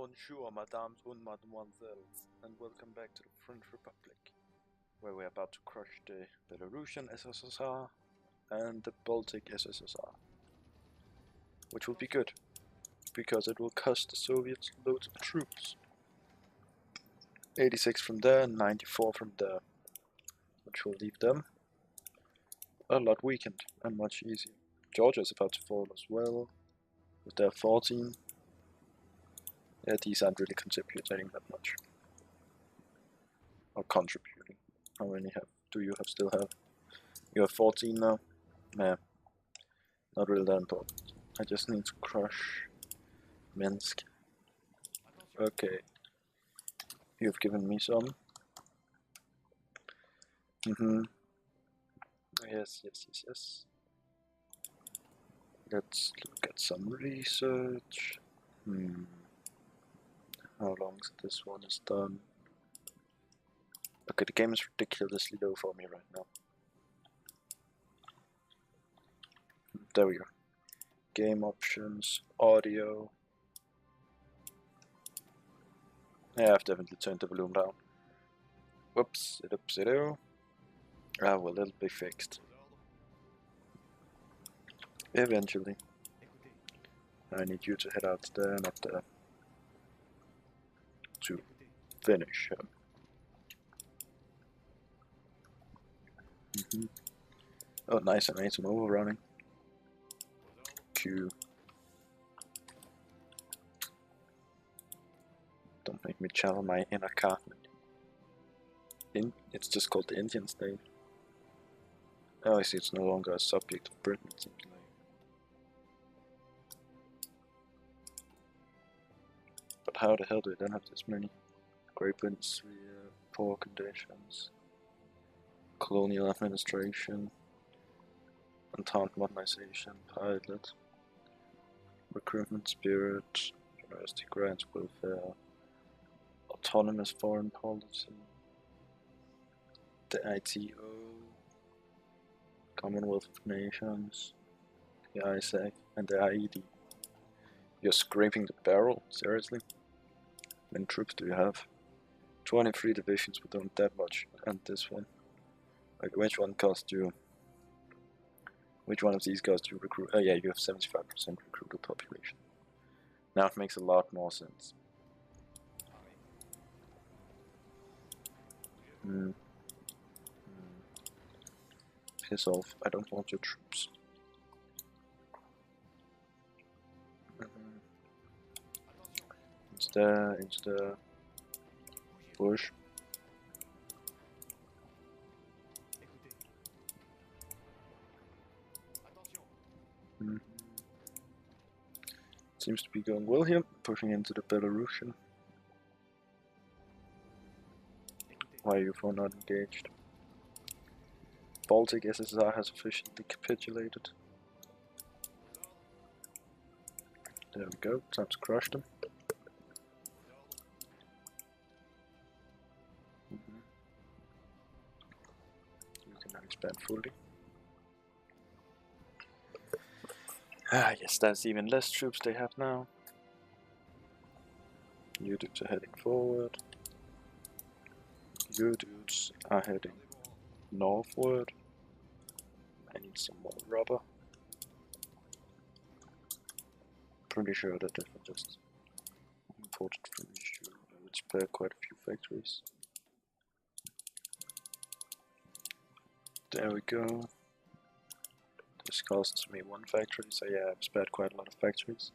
Bonjour, mesdames and mademoiselles, and welcome back to the French Republic, where we're about to crush the Belarusian SSSR and the Baltic SSSR. Which will be good, because it will cost the Soviets loads of troops. 86 from there, 94 from there, which will leave them a lot weakened and much easier. Georgia is about to fall as well, with their 14. Yeah, these aren't really contributing that much. Or contributing. How many do you still have? You have 14 now? Nah, not really that important. I just need to crush Minsk. Okay. You've given me some. Yes. Let's look at some research. How long is this one is done? Okay, the game is ridiculously low for me right now. There we go. Game options, audio. Yeah, I've definitely turned the volume down. Whoops, it. Ah, well, it'll be fixed. Eventually. I need you to head out there, not there. To finish him. Oh, nice, I made some overrunning. Q. Don't make me channel my inner Cartman. It's just called the Indian state. Oh, I see, it's no longer a subject of Britain, it seems like. But how the hell do we then have this many? Great Britain, poor conditions, colonial administration, Entente modernization, pilot, recruitment spirit, university grants, welfare, autonomous foreign policy, the ITO, Commonwealth of Nations, the ISAC, and the IED. You're scraping the barrel? Seriously? How many troops do you have? 23 divisions, but don't that much. And this one. Like, which one cost you? Which one of these guys do you recruit? Oh yeah, you have 75% recruited population. Now it makes a lot more sense. Piss off, I don't want your troops. It's the push. Seems to be going well here, pushing into the Belarusian. Why are you for not engaged? Baltic SSR has officially capitulated. There we go, time to crush them. You can now expand fully. Ah yes, that's even less troops they have now. You dudes are heading forward. You dudes are heading northward. I need some more rubber. Pretty sure that if I just imported from Europe, I would spare quite a few factories. There we go. This costs me one factory, so yeah, I've spared quite a lot of factories.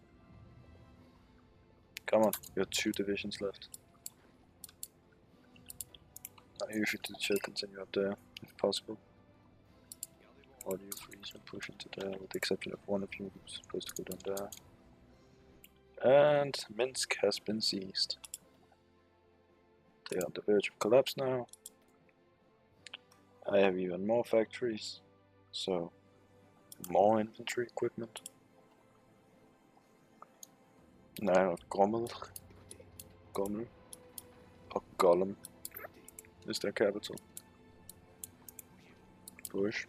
Come on, you have 2 divisions left. You should continue up there, if possible. Or you freeze and push into there, with the exception of one of you who's supposed to go down there. And Minsk has been seized. They are on the verge of collapse now. I have even more factories, so more infantry equipment. Now Gommel or Gollum is their capital. Push.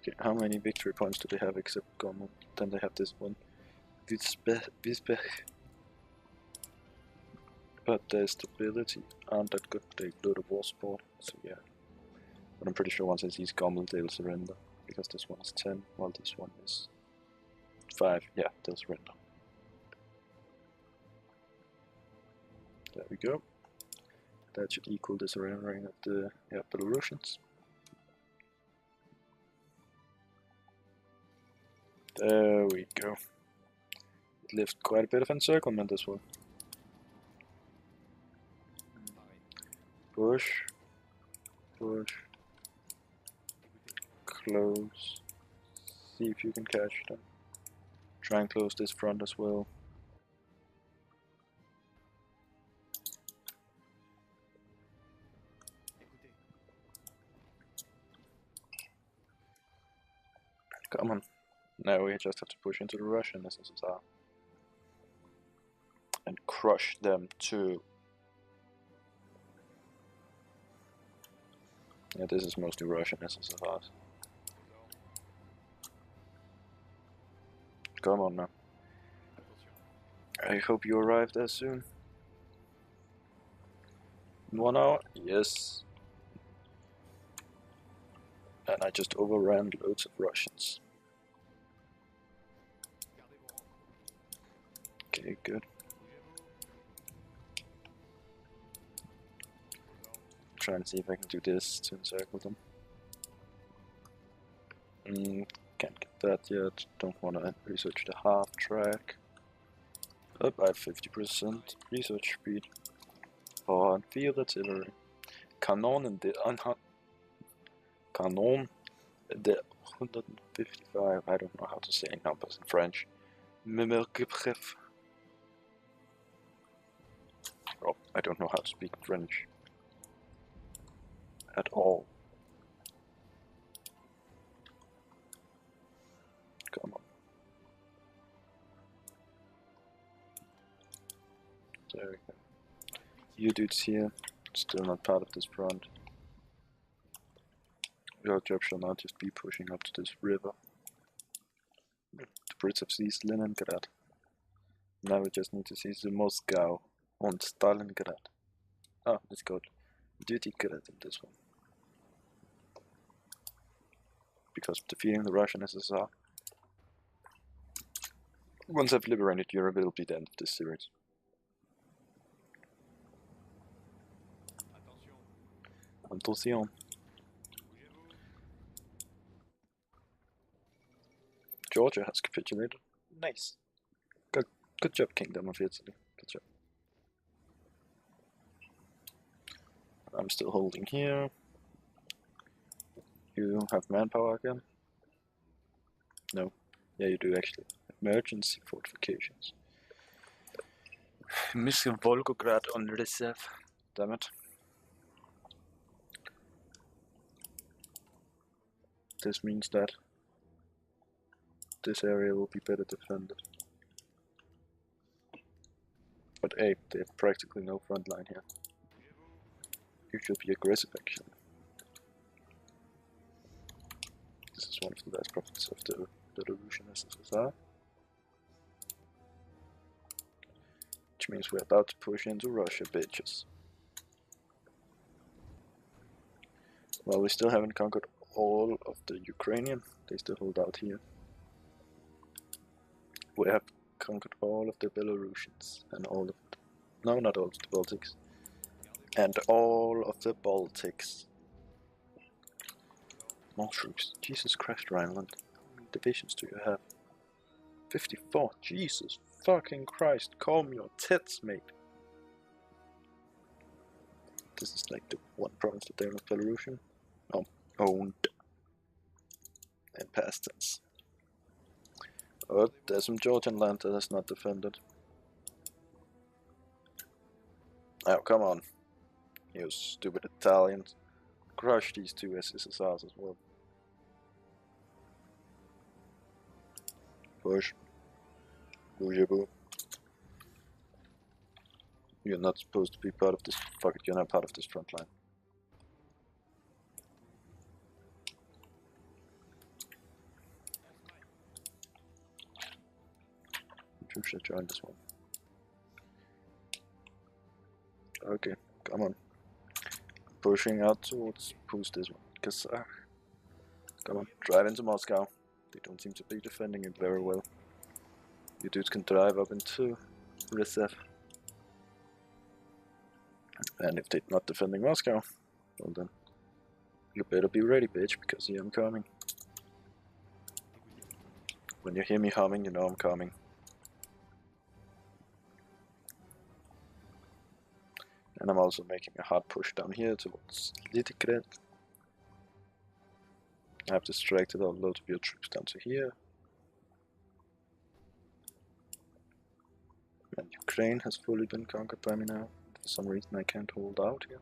Okay, how many victory points do they have except Gormont? Then they have this one. Wiesbech. But their stability aren't that good. They blow the war sport, so yeah. But I'm pretty sure once I see Gommel, they'll surrender. Because this one is 10, while this one is 5. Yeah, they'll surrender. There we go. That should equal the surrendering of the Belarusians. There we go. It left quite a bit of encirclement as well. Push. Push. Close. See if you can catch them. Try and close this front as well. Come on. Now we just have to push into the Russian SSR. And crush them too. Yeah, this is mostly Russian SSRs. Come on now. I hope you arrive there soon. In 1 hour? Yes. And I just overran loads of Russians. Okay, good. Trying to see if I can do this to encircle them. Can't get that yet. Don't want to research the half track. Up, I have 50% research speed. Oh, and field artillery. Kanon in the Kanon in the 155. I don't know how to say numbers in French. Oh, I don't know how to speak French at all. Come on. There we go. You dudes here, still not part of this front. Your job shall not just be pushing up to this river. The Brits have seized Leningrad. Now we just need to seize the Moscow and Stalingrad. Ah, let's go Dutygrad in this one. Because defeating the Russian SSR. Once I've liberated Europe, it'll be the end of this series. Attention. Georgia has capitulated. Nice. Good job, Kingdom of Italy. Good job. I'm still holding here. You have manpower again? No. Yeah, you do actually. Emergency fortifications. Missing Volgograd on reserve. Damn it. This means that this area will be better defended. But hey, they have practically no front line here. You should be aggressive actually. This is one of the last provinces of the Belarusian SSR. Which means we're about to push into Russia, bitches. Well, we still haven't conquered all of the Ukrainian. They still hold out here. We have conquered all of the Belarusians and all of the, no, not all of the Baltics. And all of the Baltics. More troops. Jesus Christ, Rhineland. How many divisions do you have? 54. Jesus fucking Christ. Calm your tits, mate. This is like the one province that they're not Belarusian. No, owned. And past tense. Oh, there's some Georgian land that is not defended. Oh, come on. You stupid Italians. Crush these two SSRs as well. Push. Boujaboo. You're not supposed to be part of this. Fuck it, you're not part of this front line. Who should join this one? Okay, come on. Pushing out towards who's this one? Kazakh. Come on, drive into Moscow. They don't seem to be defending it very well. You dudes can drive up into Rizev. And if they're not defending Moscow, well then, you better be ready, bitch, because here I'm coming. When you hear me humming, you know I'm coming. And I'm also making a hard push down here towards Leningrad. I've distracted a lot of your troops down to here. And Ukraine has fully been conquered by me now. For some reason I can't hold out here.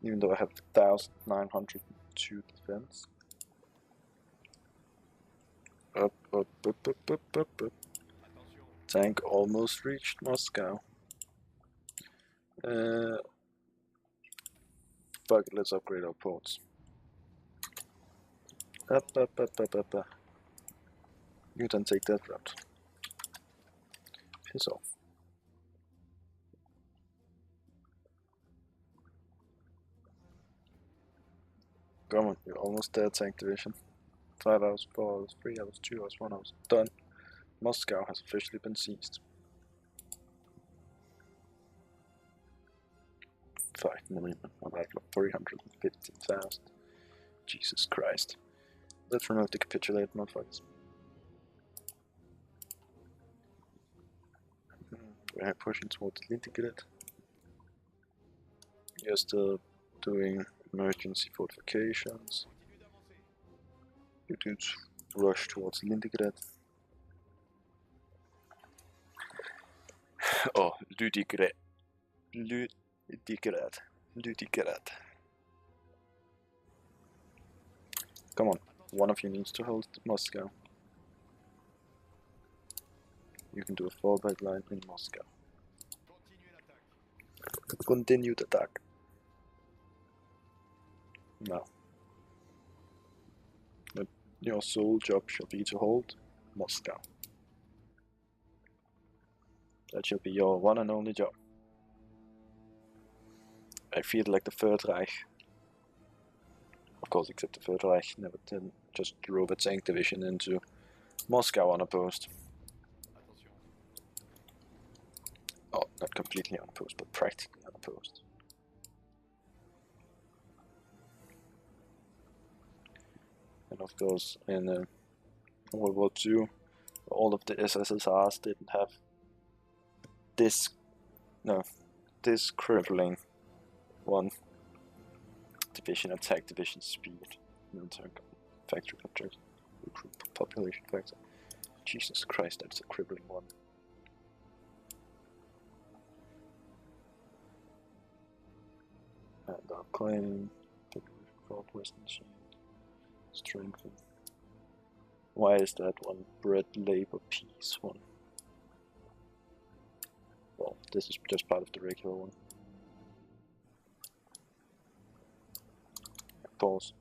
Even though I have 1,902 defense. Up, up, up, up, up, up, up. Tank almost reached Moscow. Fuck it, let's upgrade our ports. Up, up, up, up, up, up. You then take that route. Piss off. Come on, you're almost there, tank division. 5 hours, 4 hours, 3 hours, 2 hours, 1 hour. Done. Moscow has officially been seized. 5 million, about 350,000. Jesus Christ. Let's remotely capitulate, motherfuckers. We're pushing towards Leningrad. You're still doing emergency fortifications. You dudes rush towards Leningrad. Oh, Ludigrad. Ludigrad. Ludigrad. Come on, one of you needs to hold Moscow. You can do a fallback line in Moscow. Continue the attack. Now. Your sole job shall be to hold Moscow. That shall be your one and only job. I feel like the Third Reich. Of course, except the Third Reich never did, just drove a tank division into Moscow unopposed. Oh, not completely unopposed, but practically unopposed. And of course, in World War II, all of the SSSRs didn't have this crippling one division attack division speed, military factory object, recruit population factor. Jesus Christ, that's a crippling one. And our claim, Western strengthen. Why is that one bread, labor, peace one? Well, this is just part of the regular one. Pause.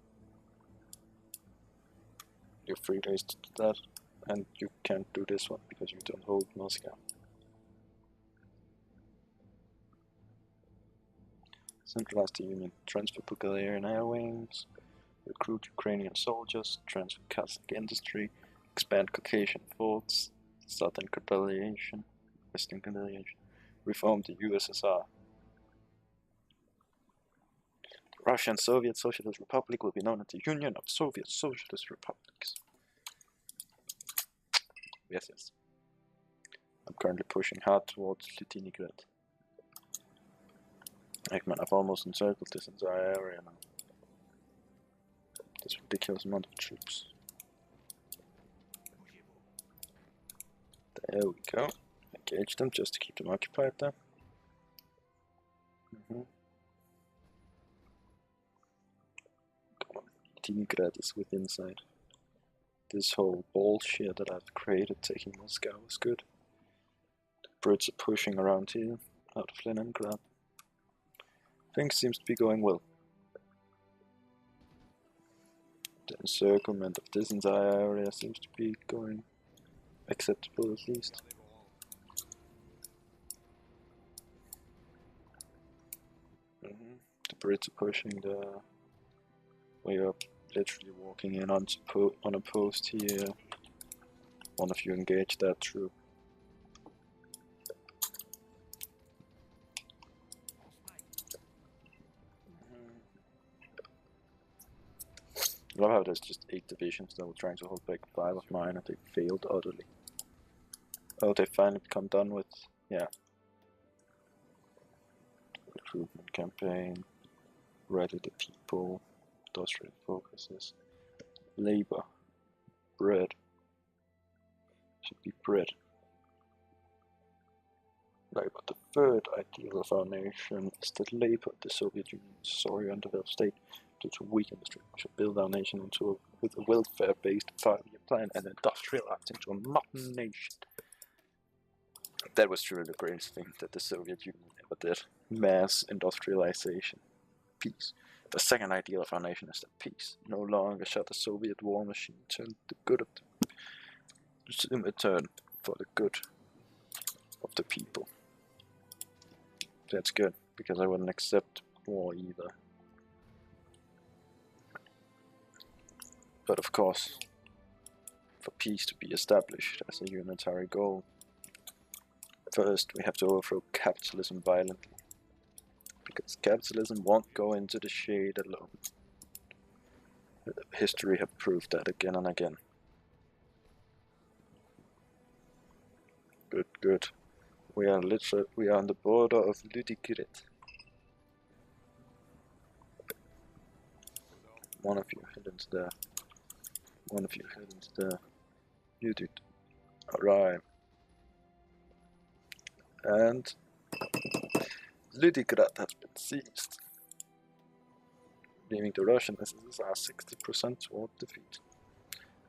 You have 3 days to do that, and you can't do this one because you don't hold Moscow. Centralize the Union, transfer Bulgarian air wings, recruit Ukrainian soldiers, transfer Kazakh industry, expand Caucasian forts, Southern Conciliation, Western Conciliation, reform the USSR. The Russian Soviet Socialist Republic will be known as the Union of Soviet Socialist Republics. Yes, yes. I'm currently pushing hard towards Leningrad. Man, I've almost encircled this entire area now. This ridiculous amount of troops. There we go. Engage them just to keep them occupied there. Come on, Leningrad is within sight. This whole bullshit that I've created taking Moscow is good. The Brits are pushing around here, out of Leningrad. Things seems to be going well. The encirclement of this entire area seems to be going acceptable at least. Brits are pushing the... We are literally walking in on a post here. One of you engage that troop. I love how there's just 8 divisions that were trying to hold back 5 of mine and they failed utterly. Oh, they finally become done with... yeah. Recruitment campaign. Rally the people. Industrial focuses. Labor. Bread. Should be bread. Labor. The third ideal of our nation is that labor, the Soviet Union's sorry undeveloped state, due to weak industry, we should build our nation with a welfare-based 5-year plan and industrialize into a modern nation. That was truly the greatest thing that the Soviet Union ever did. Mass industrialization. Peace. The second ideal of our nation is that peace. No longer shall the Soviet war machine turn the good of the turn for the good of the people. That's good, because I wouldn't accept war either. But of course, for peace to be established as a unitary goal, first we have to overthrow capitalism violently. Because capitalism won't go into the shade alone. History have proved that again and again. Good, good. We are on the border of Ludogorets. One of you head into there. One of you head into there. You did. Alright. And Ludogorets has been seized. Leaving the Russians are 60% toward defeat.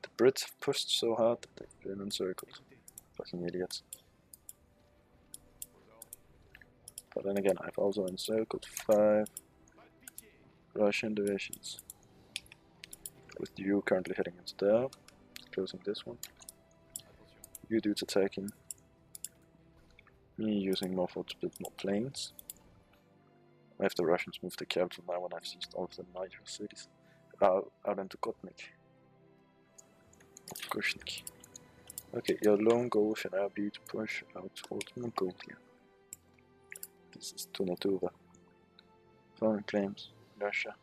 The Brits have pushed so hard that they've been encircled. Fucking idiots. But then again, I've also encircled 5 Russian divisions. With you currently heading into there, closing this one. You dudes attacking. Me using more to build more planes. I have the Russians move the capital now when I've seized all of the major cities. Out into Kotnik. Kushnik. Okay, your lone goal should now be to push out towards Mongolia. This is Tunatuva. Foreign claims, Russia.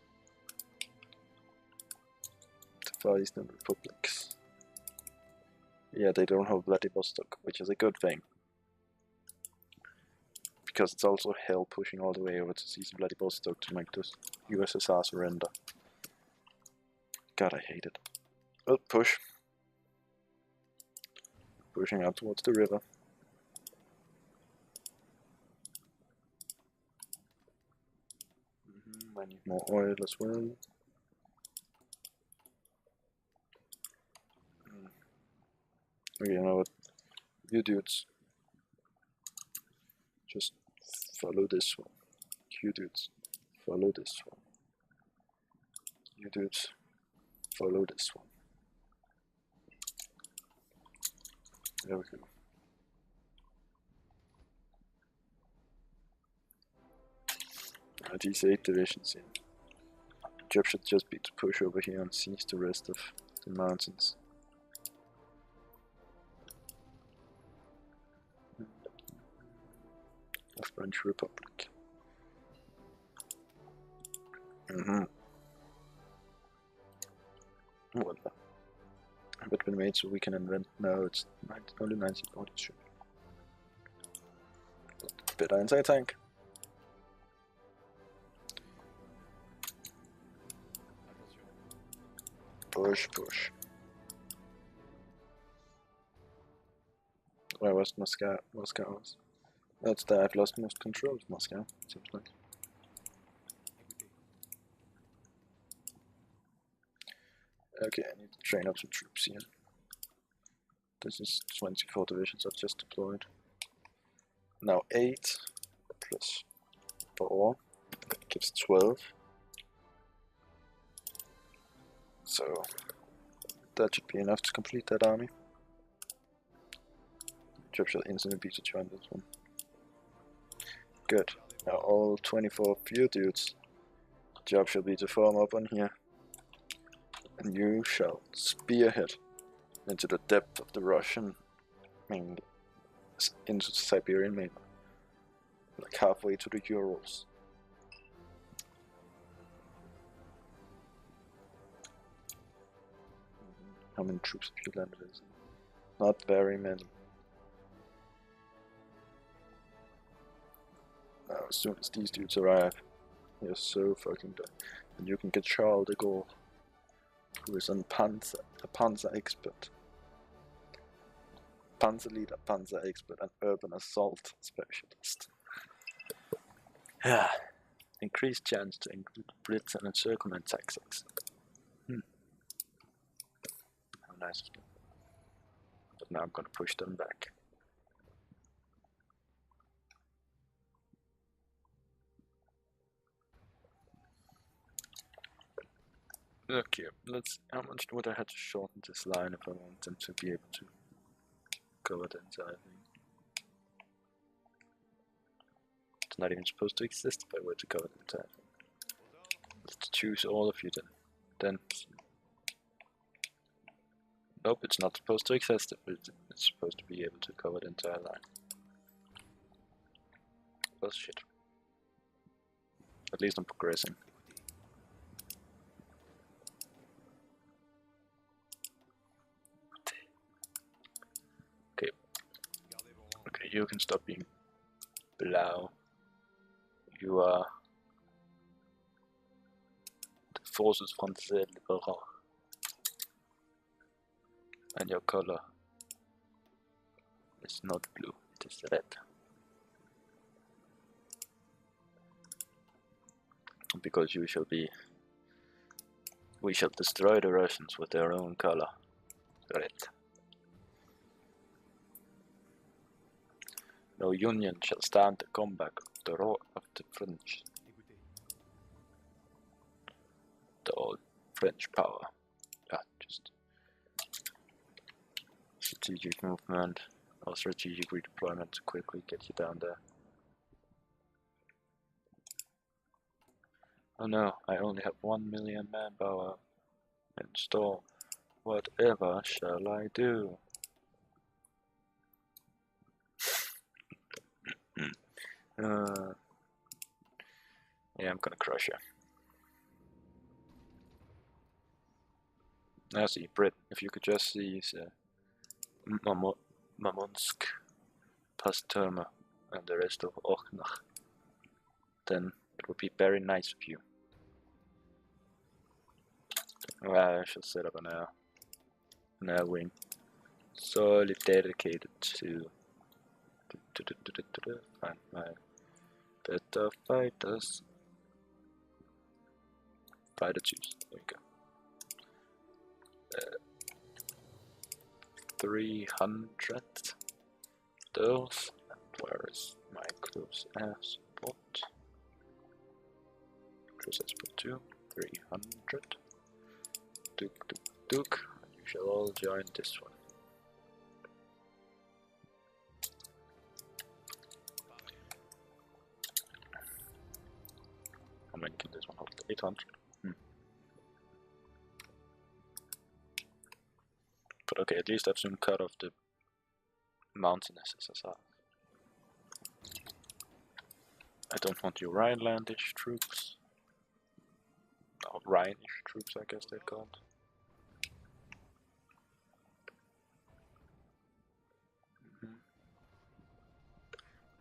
The Far Eastern Republics. Yeah, they don't hold Vladivostok, which is a good thing. Because it's also hell pushing all the way over to seize Vladivostok to make this USSR surrender. God, I hate it. Oh, push. Pushing out towards the river. I need more oil as well. Okay, you know what? You dudes. Just follow this one. You dudes. Follow this one. You dudes. Follow this one. There we go. These 8 divisions here. Job should just be to push over here and seize the rest of the mountains. The French Republic. Whatever. But been made so we can invent. No, it's only 1940s. Better anti-tank. Push, push. Where was Moscow? Moscow was. That's there. I've lost most control of Moscow, it seems like. Okay, I need to train up some troops here. This is 24 divisions I've just deployed. Now 8 plus 4 gives 12. So that should be enough to complete that army. Job shall instantly be to join this one. Good. Now all 24 of you dudes Job shall be to form up on here, and you shall spearhead into the depth of the Russian mainland, into the Siberian mainland, like halfway to the Urals. How many troops have you landed? Not very many. Now, as soon as these dudes arrive, you're so fucking done. And you can get Charles de Gaulle, who is a Panzer expert. Panzer leader, Panzer expert, and urban assault specialist. Yeah. Increased chance to include Brits and encirclement tactics. How nice of them. But now I'm gonna push them back. Okay, how much would I have to shorten this line if I want them to be able to cover the entire thing? It's not even supposed to exist if I were to cover the entire thing. Let's choose all of you then. Nope, it's not supposed to exist, but it's supposed to be able to cover the entire line. Well, shit. At least I'm progressing. Okay. Okay, you can stop being blau. You are the forces Fracnce liberal. And your color is not blue, it is red. Because we shall destroy the Russians with their own color, red. No union shall stand the comeback of the roar of the French. The old French power. Yeah, just strategic movement or strategic redeployment to quickly get you down there. Oh no, I only have 1 million manpower in store. Whatever shall I do? Yeah, I'm gonna crush you. Now see, Brit, if you could just seize Mamonsk, Pasterma, and the rest of Okhnach, then it would be very nice of you. Well, I shall set up an air wing solely dedicated to find my better fighters. Fighter twos, there we go. 300 those. And where is my close air support? Close air support 2, 300. Duke. You shall all join this one. How many can this one hold? 800. But okay, at least I've soon cut off the mountainous SSR. I don't want your Rhinelandish troops. Or Rhinish troops, I guess they're called.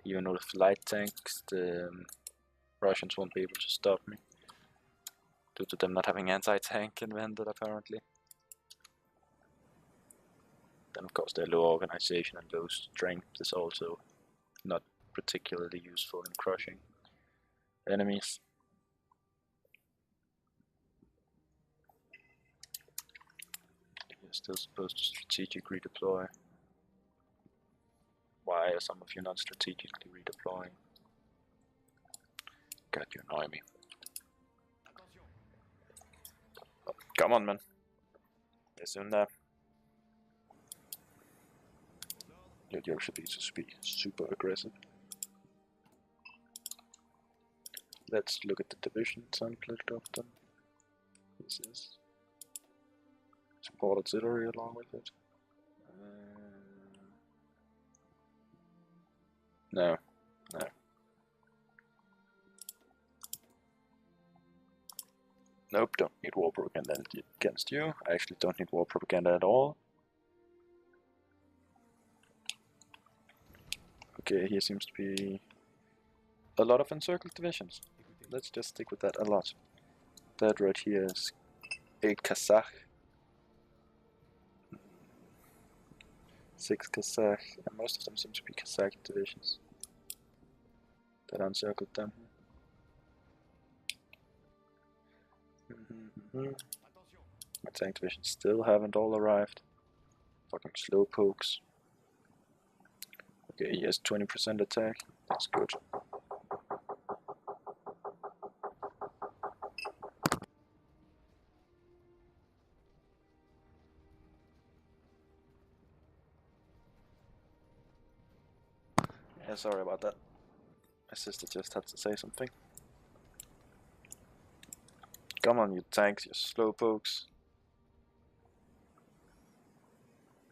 Even with light tanks, the Russians won't be able to stop me. Due to them not having anti-tank invented, apparently. Then of course their low organization and low strength is also not particularly useful in crushing enemies. You're still supposed to strategic redeploy. Why are some of you not strategically redeploying? God, you annoy me. Oh, come on, man. You're soon there. Your job should be to be super aggressive. Let's look at the division template of them. This is support auxiliary along with it. No, no. Nope, don't need war propaganda against you. I actually don't need war propaganda at all. Okay, here seems to be a lot of encircled divisions. Let's just stick with that a lot. That right here is 8 Kazakh, 6 Kazakh, and most of them seem to be Kazakh divisions that encircled them. My tank divisions still haven't all arrived. Fucking slow pokes. Okay, he has 20% attack. That's good. Yeah, sorry about that. My sister just had to say something. Come on, you tanks, you slowpokes.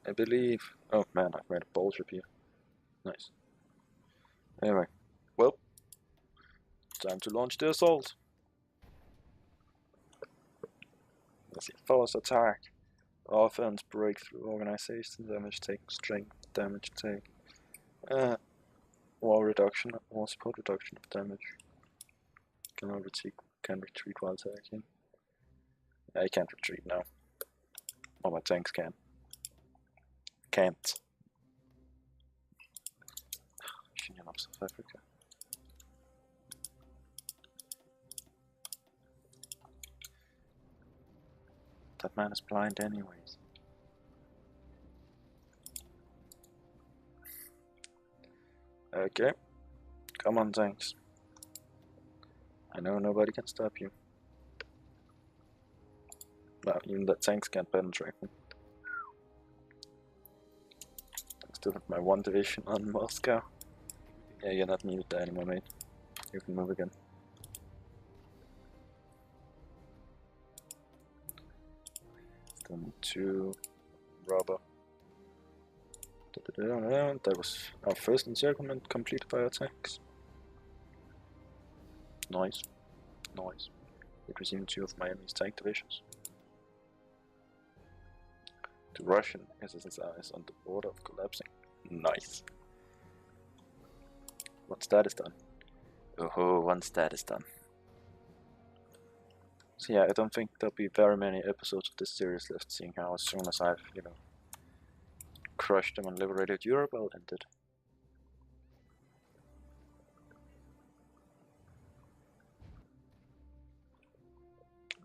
I believe. Oh man, I've made a ball trip here. Nice. Anyway, well, time to launch the assault. Let's see. Force attack. Offense, breakthrough, organization, damage take, strength, damage take. War reduction, war support reduction of damage. Can retreat while attacking. I can't retreat now. All my tanks can. Can't. Union of South Africa. That man is blind anyways. Okay. Come on, tanks. I know nobody can stop you. Well, even the tanks can't penetrate me. I still have my 1 division on Moscow. Yeah, you're not needed there anymore, mate. You can move again. Still need 2 rubber. That was our first encirclement completed by our tanks. Nice. Nice. It resumed 2 of my enemy's tank divisions. The Russian SSSR is on the border of collapsing. Nice. Once that is done. Oh, once that is done. So yeah, I don't think there'll be very many episodes of this series left, seeing how as soon as I've, crushed them and liberated Europe, I'll end it.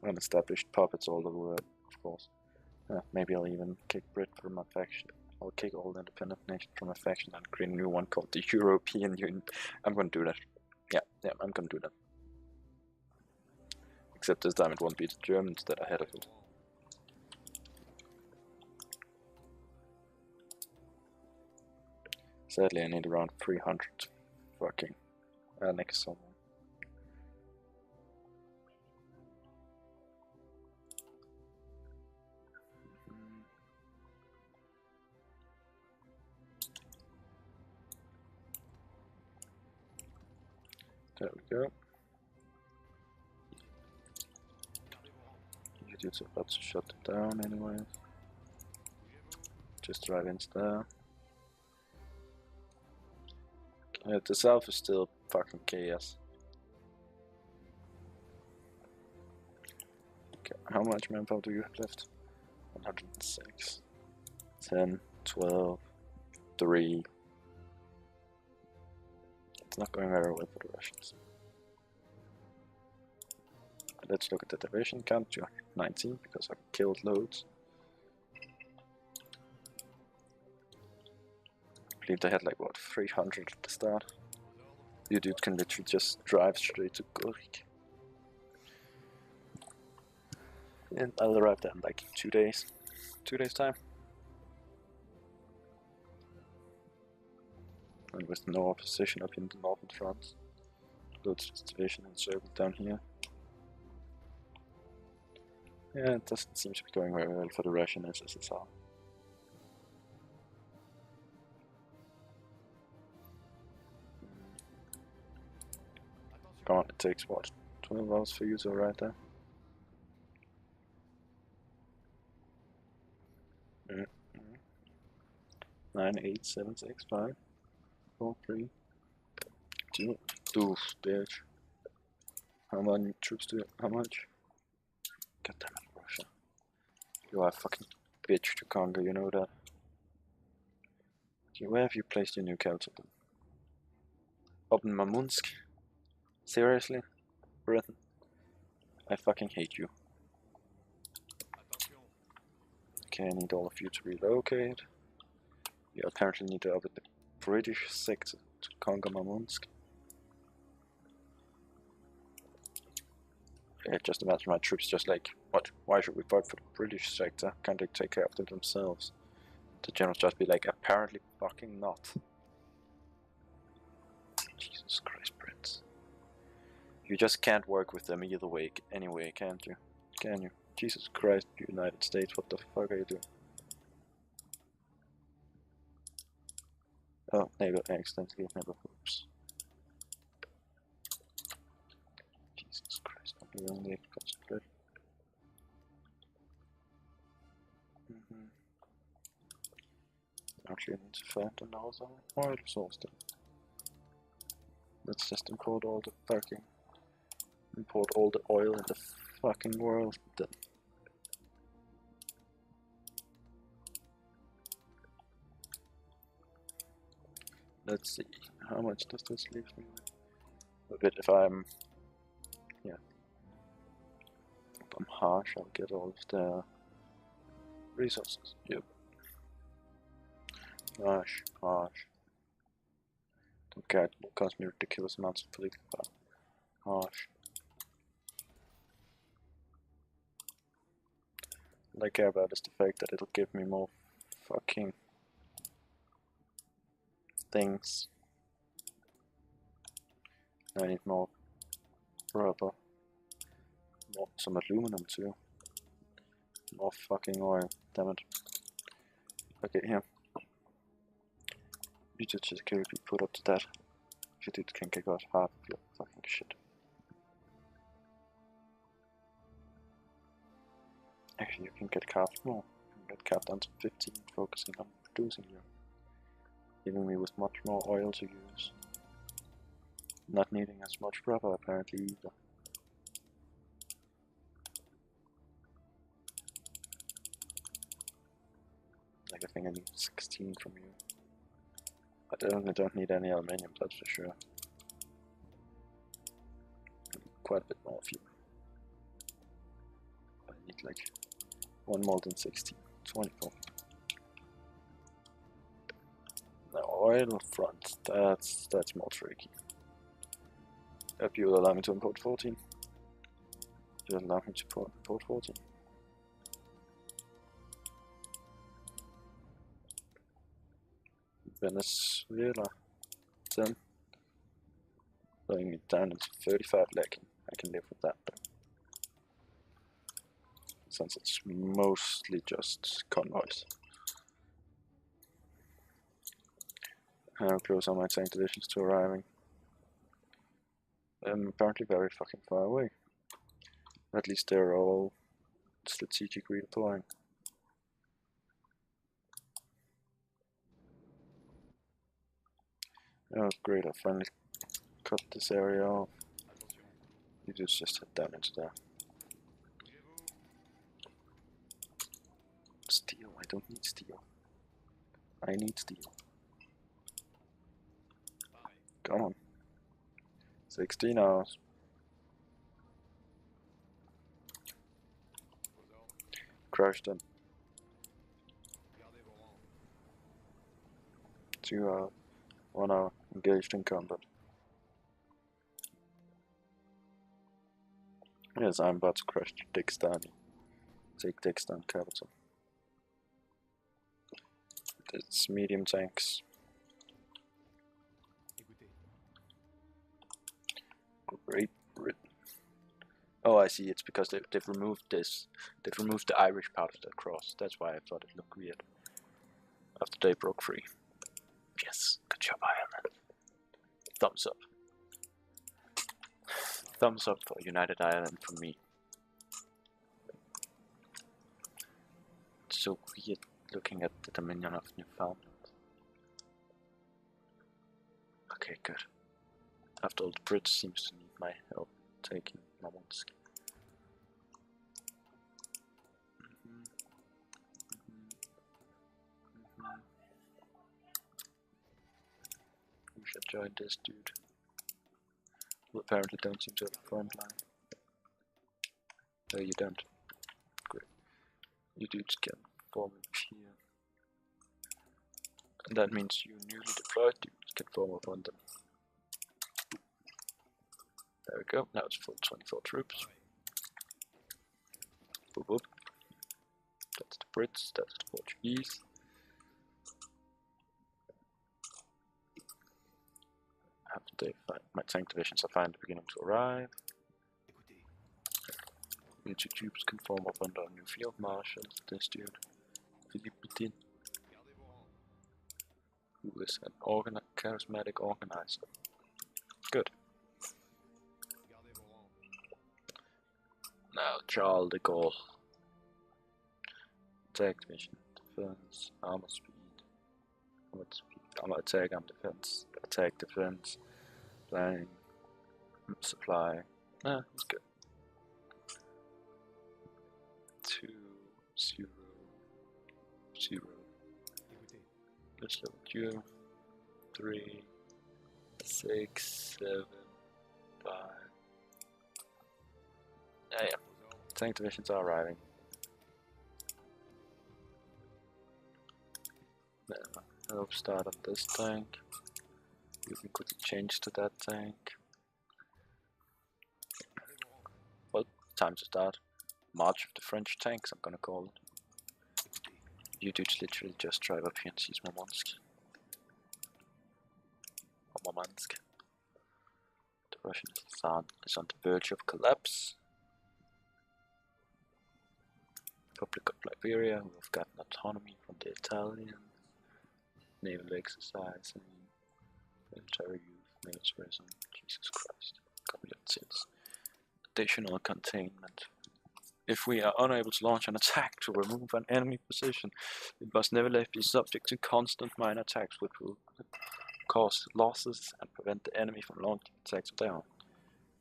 Unestablished puppets all over the world, of course. Maybe I'll even kick Brit from my faction. I'll kick all the independent nations from my faction and create a new one called the European Union. I'm gonna do that. Yeah, I'm gonna do that. Except this time it won't be the Germans that are ahead of it. Sadly, I need around 300 fucking annex someone. There we go. Idiots are about to shut them down anyway. Just drive in there. The south is still fucking chaos. Okay, how much manpower do you have left? 106. 10, 12, 3. It's not going very well for the Russians. Let's look at the division count. 19 because I killed loads. I believe they had like what, 300 at the start. You dude can literally just drive straight to Gork. And I'll arrive there in like 2 days. 2 days time. And with no opposition up in the northern France. Go to this division and circle down here. Yeah, it doesn't seem to be going very well for the Russian SSSR. Come on, it takes what? 12 hours for you to arrive there? 9, 8, 7, 6, 5, 4, 3, 2. Oof, bitch. How many troops do you have? How much? God damn it, Russia. You are a fucking bitch to conquer, you know that. Okay, where have you placed your new capital then? Up in Mamunsk? Seriously? Britain? I fucking hate you. Okay, I need all of you to relocate. You apparently need to up at the British sector to conquer Mamunsk. Yeah, just imagine my troops just like, what? Why should we fight for the British sector? Can't they take care of them themselves? The generals just be like, apparently fucking not. Jesus Christ, Brits. You just can't work with them either way, anyway, can't you? Can you? Jesus Christ, United States, what the fuck are you doing? Oh, neighbor, accidentally, never hoops. Jesus Christ, I'm only concentrate. Actually, I need to find another oil source then. Let's just import all the oil in the fucking world then. Let's see, how much does this leave me with? A bit. If I'm harsh, I'll get all of the resources. Yep. Harsh. Don't care, it will cost me ridiculous amounts of political power. Harsh. What I care about is the fact that it'll give me more fucking things. I need more rubber. Some aluminum too. More fucking oil, damn it. Okay, here. Future security put up to that. If you did, can kick out half of your fucking shit. Actually, you can get capped more. You can get capped down to 15, focusing on producing you. Leaving me with much more oil to use. Not needing as much rubber apparently either. Like I think I need 16 from you. I definitely don't need any aluminium, that's for sure. Quite a bit more of you. I need like one more than 16, 24. Now oil front, that's more tricky. If you will allow me to import 14. You'll allow me to import 14. Venezuela, 10. Blowing me down into 35 lacking. I can live with that though. Since it's mostly just convoys. How close are my tank divisions to arriving? Apparently very fucking far away. At least they're all strategic redeploying. Oh great, I finally cut this area off. You just head down into there. Steel, I don't need steel. I need steel. Come on. 16 hours. Crush them. 2 hours. 1 hour. Engaged in combat. Yes, I'm about to crush Dextani. Take Dextan capital. It's medium tanks. Great Britain. Oh, I see. It's because they've removed this. They've removed the Irish part of the cross. That's why I thought it looked weird. After they broke free. Yes, good job, Ireland. Thumbs up. Thumbs up for United Ireland from me. It's so weird looking at the Dominion of Newfoundland. Okay, good. After all, the Brits seems to need my help taking Murmansk. We should join this dude, who apparently don't seem to have a front line. No, you don't. Great. You dudes can form up here. And that means you newly deployed dudes can form up on them. There we go, now it's full 24 troops. Boop boop. That's the Brits, that's the Portuguese. After they find, my tank divisions are finally beginning to arrive. Military troops can form up under a new field marshal, this dude, Philippe Pétain, who is an charismatic organizer. Good. Now Charles de Gaulle. Attack division, defense, armor speed, armor attack, armor defense, attack defense, planning, supply. It's good. 2, 0, 0. Let's look at you. 3, 6, 7, 5. Yeah. Tank divisions are arriving. I'll start on this tank. You can quickly change to that tank. Well, time to start. March of the French tanks, I'm gonna call it. You dudes literally just drive up here and seize Murmansk. Or Murmansk. The Russian Tsar is on the verge of collapse. Republic of Liberia, who have gotten autonomy from the Italians. Naval exercising. Military youth, militarism. Jesus Christ. Communities. Additional containment. If we are unable to launch an attack to remove an enemy position, it must nevertheless be subject to constant minor attacks which will cause losses and prevent the enemy from launching attacks of their own.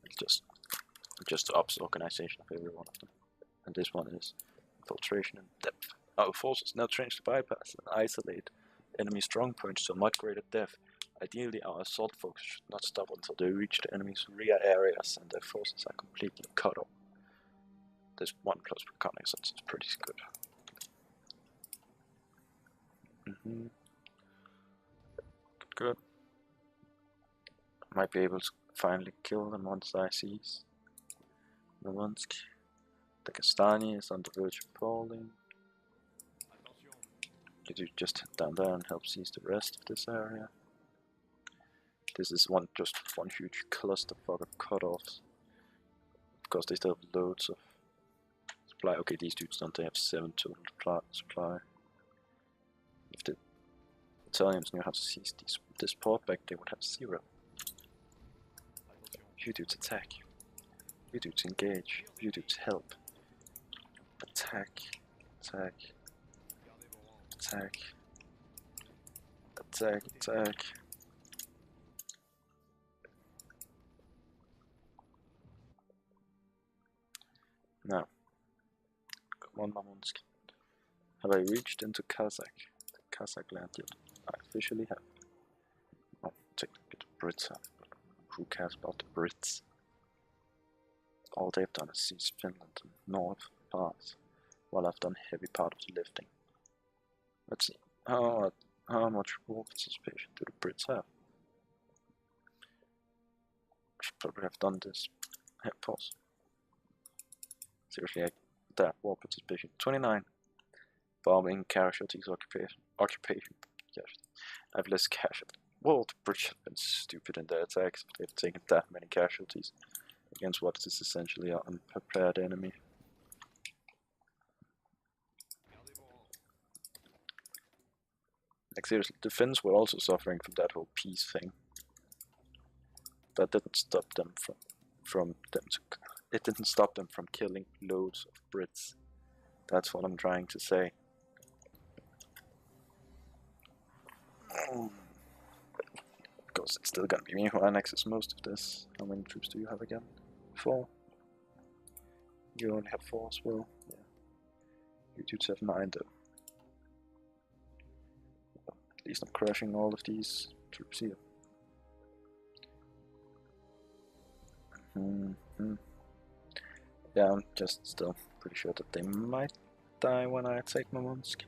It's just the opposite organization of every one of them. And this one is infiltration and depth. Our forces now trained to bypass and isolate enemy strong points to a much greater depth. Ideally, our assault focus should not stop until they reach the enemy's rear areas and their forces are completely cut off. This 1+ reconnaissance is pretty good. Good. I might be able to finally kill them once I seize Murmansk. Dagestani is on the verge of falling. Did you just head down there and help seize the rest of this area? This is just one huge clusterfuck of cutoffs. Because they still have loads of supply. Okay, these dudes don't, they have 7 total supply. If the Italians knew how to seize this port back, they would have 0. You dudes attack. You dudes engage. You dudes help. Attack. Attack. Attack. Attack. Attack. Now, come on, Murmansk. Have I reached into Kazakh? The Kazakh land yet? I officially have. Oh, technically the Brits have, but who cares about the Brits? All they've done is seize Finland and north parts, while I've done heavy part of the lifting. Let's see, how much war participation do the Brits have? I should probably have done this. Hey, pause. Seriously, that war participation 29. Bombing, casualties, occupation. Yes, I have less casualties. Well, the British have been stupid in their attacks if they've taken that many casualties. against what is essentially an unprepared enemy. Like seriously, the Finns were also suffering from that whole peace thing. That didn't stop them it didn't stop them from killing loads of Brits. That's what I'm trying to say. Because it's still gonna be me who annexes most of this. How many troops do you have again? 4? You only have 4 as well. Yeah. You dudes have 9 though. At least I'm crushing all of these troops here. Yeah, I'm just still pretty sure that they might die when I take Murmansk.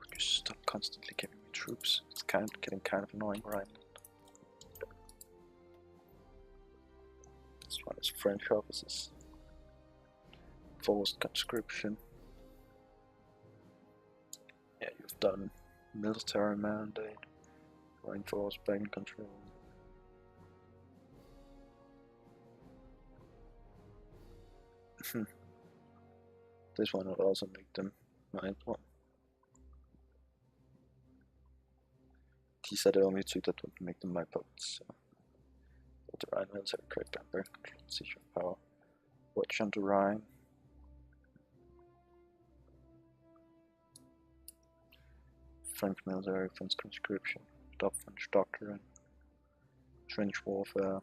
Would you stop constantly giving me troops? It's getting kind of annoying, right? This one is French officers. Forced conscription. Yeah, you've done military mandate. Reinforced bank control. This one would also make them mind one. These are the only 2 that would make them my puppets. So. The Rhine military crackdown, bank control, seizure of power. Watch on the Rhine. French military, French conscription, adopt French doctrine, trench warfare,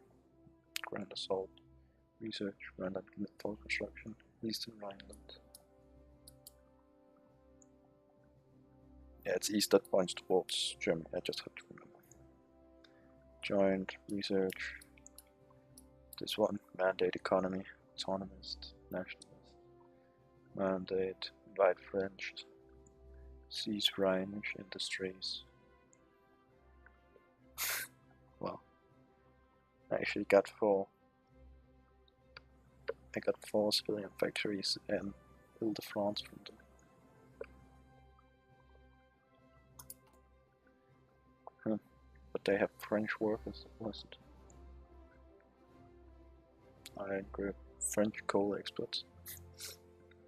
grand assault, research, Rhineland mythol construction, Eastern Rhineland. Yeah, it's east that points towards Germany, I just have to remember. Joint, research, this one, mandate economy, autonomist, nationalist, mandate, invite French, seize Rhinish industries. Well, I actually got 4. I got 4 civilian factories and Ile-de-France from them. But they have French workers, was it? I agree. French coal exports.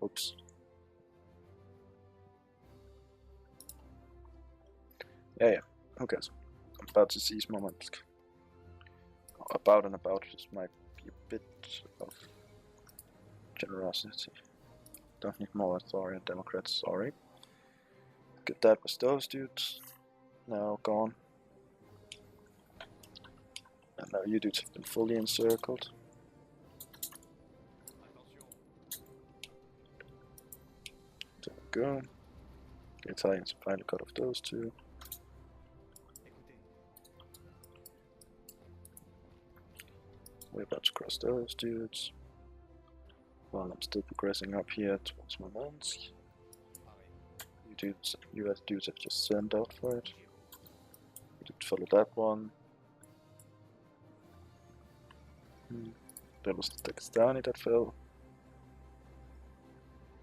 Oops. Yeah, who cares? I'm about to seize Murmansk. About and about just might be a bit of generosity. Don't need more Authorian Democrats, sorry. Good, that was those dudes. Now gone. And now you dudes have been fully encircled. There we go. The Italians finally cut off those 2. We're about to cross those dudes. While I'm still progressing up here towards Murmansk. You US dudes have just sent out for it. We did follow that one. There was the Dagestani that fell.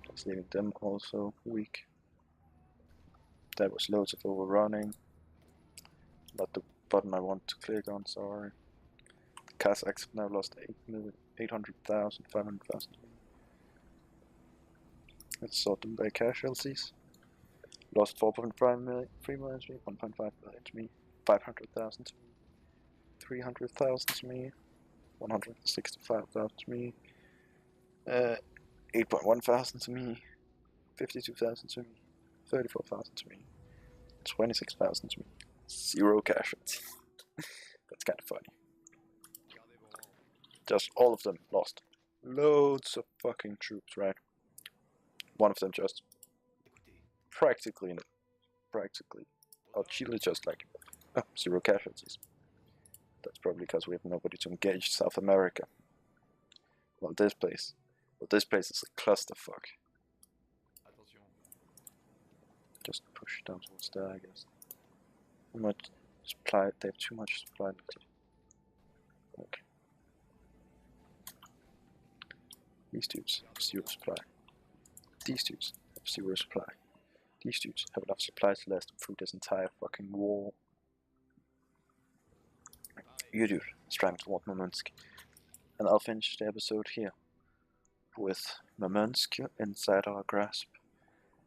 That's leaving them also weak. There was loads of overrunning. Not the button I want to click on, sorry. The Kazakhs have now lost 800,000, 500,000. Let's sort them by casualties. Lost 4.5 million, 3 million to me, 1.5 million to me, 500,000 to me, 300,000 to me, 165,000 to me, 8.1 thousand to me, 52,000 to me, 34,000 to me, 26,000 to me, 0 casualties. That's kind of funny. Just all of them lost loads of fucking troops, right? One of them just practically, oh, Chile just like 0 casualties. That's probably because we have nobody to engage South America. Well, this place is a clusterfuck. Just push down towards there, I guess. How much supply? They have too much supply left. Okay. These dudes have 0 supply. These dudes have 0 supply. These dudes have enough supplies to last them through this entire fucking war. Udyr, striving toward Murmansk. And I'll finish the episode here, with Murmansk inside our grasp,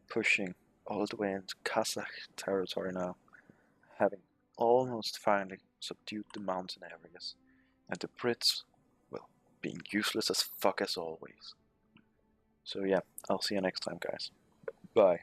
pushing all the way into Kazakh territory now, having almost finally subdued the mountain areas, and the Brits, well, being useless as fuck as always. So yeah, I'll see you next time, guys. Bye.